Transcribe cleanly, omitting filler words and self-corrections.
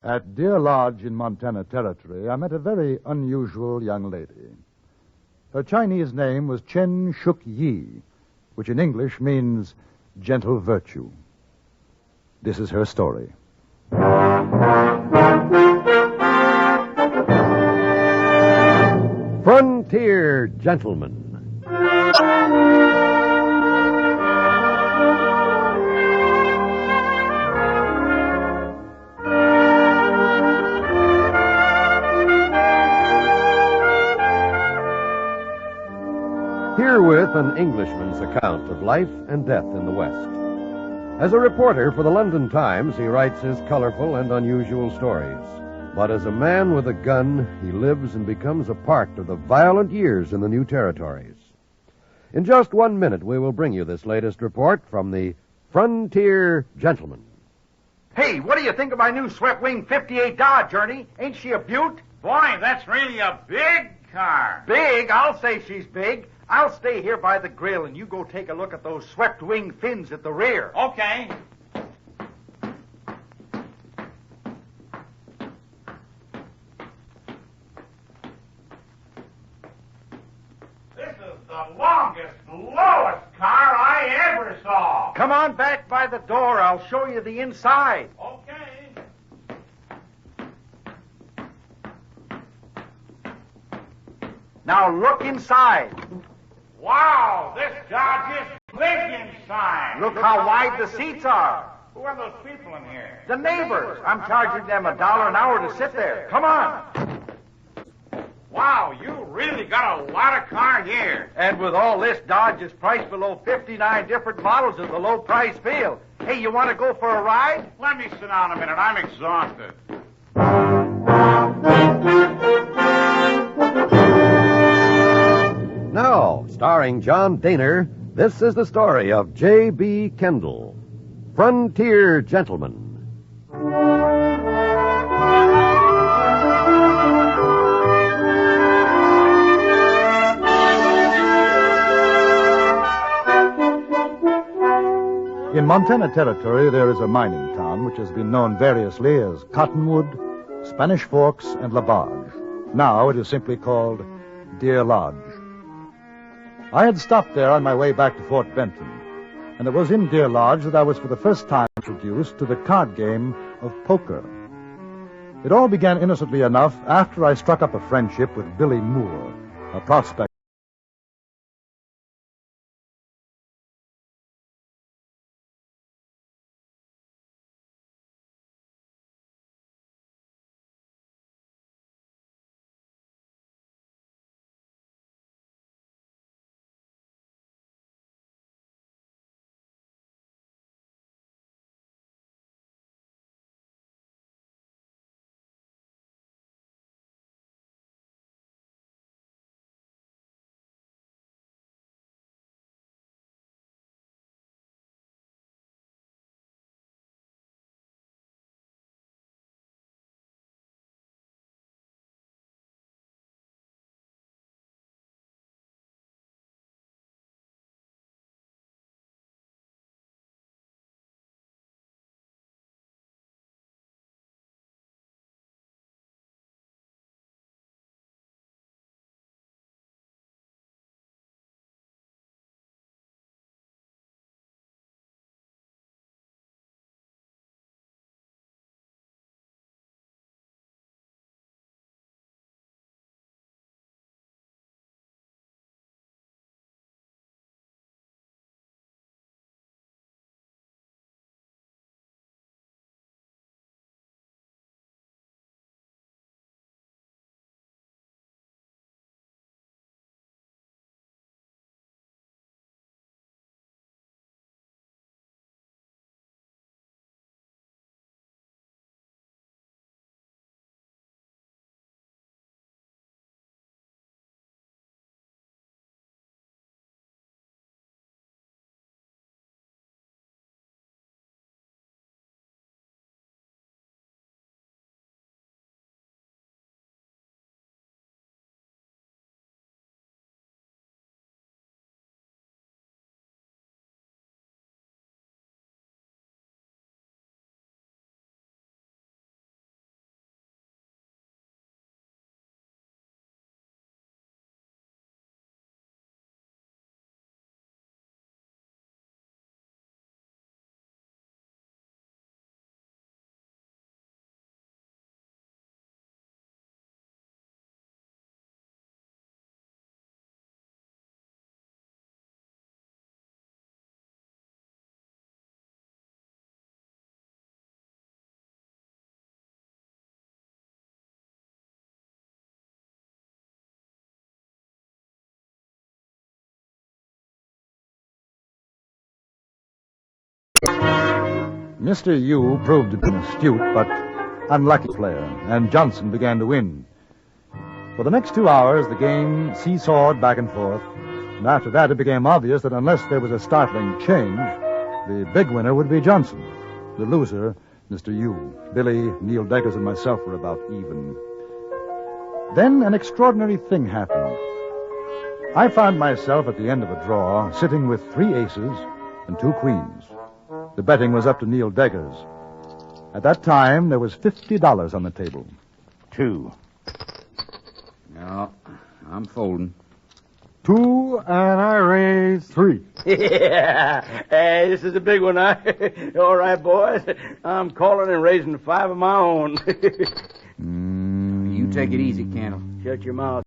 At Deer Lodge in Montana Territory, I met a very unusual young lady. Her Chinese name was Chen Shuk Yi, which in English means gentle virtue. This is her story. Frontier Gentleman. Herewith an Englishman's account of life and death in the West. As a reporter for the London Times, he writes his colorful and unusual stories. But as a man with a gun, he lives and becomes a part of the violent years in the new territories. In just 1 minute, we will bring you this latest report from the Frontier Gentleman. Hey, what do you think of my new swept wing 58 Dodge, Ernie? Ain't she a beaut? Boy, that's really a big car. Big? I'll say she's big. I'll stay here by the grill, and you go take a look at those swept wing fins at the rear. Okay. This is the longest, lowest car I ever saw. Come on back by the door. I'll show you the inside. Okay. Now look inside. Wow, this Dodge is big inside. Look how wide the seats are. Who are those people in here? The neighbors. I'm charging them $1 an hour to sit there. Come on. Wow, you really got a lot of car here. And with all this, Dodge is priced below 59 different models of the low price field. Hey, you want to go for a ride? Let me sit down a minute. I'm exhausted. Now, starring John Daner, this is the story of J.B. Kendall, Frontier Gentleman. In Montana Territory, there is a mining town which has been known variously as Cottonwood, Spanish Forks, and La Barge. Now it is simply called Deer Lodge. I had stopped there on my way back to Fort Benton, and it was in Deer Lodge that I was for the first time introduced to the card game of poker. It all began innocently enough after I struck up a friendship with Billy Moore, a prospector. Mr. Yu proved to be an astute but unlucky player, and Johnson began to win. For the next 2 hours, the game seesawed back and forth, and after that it became obvious that unless there was a startling change, the big winner would be Johnson. The loser, Mr. Yu. Billy, Neil Deggers, and myself were about even. Then an extraordinary thing happened. I found myself at the end of a draw, sitting with 3 aces and 2 queens. The betting was up to Neil Deggers. At that time, there was $50 on the table. 2. No, I'm folding. 2, and I raise 3. Yeah. Hey, this is a big one. All right, boys. I'm calling and raising 5 of my own. You take it easy, Candle. Shut your mouth.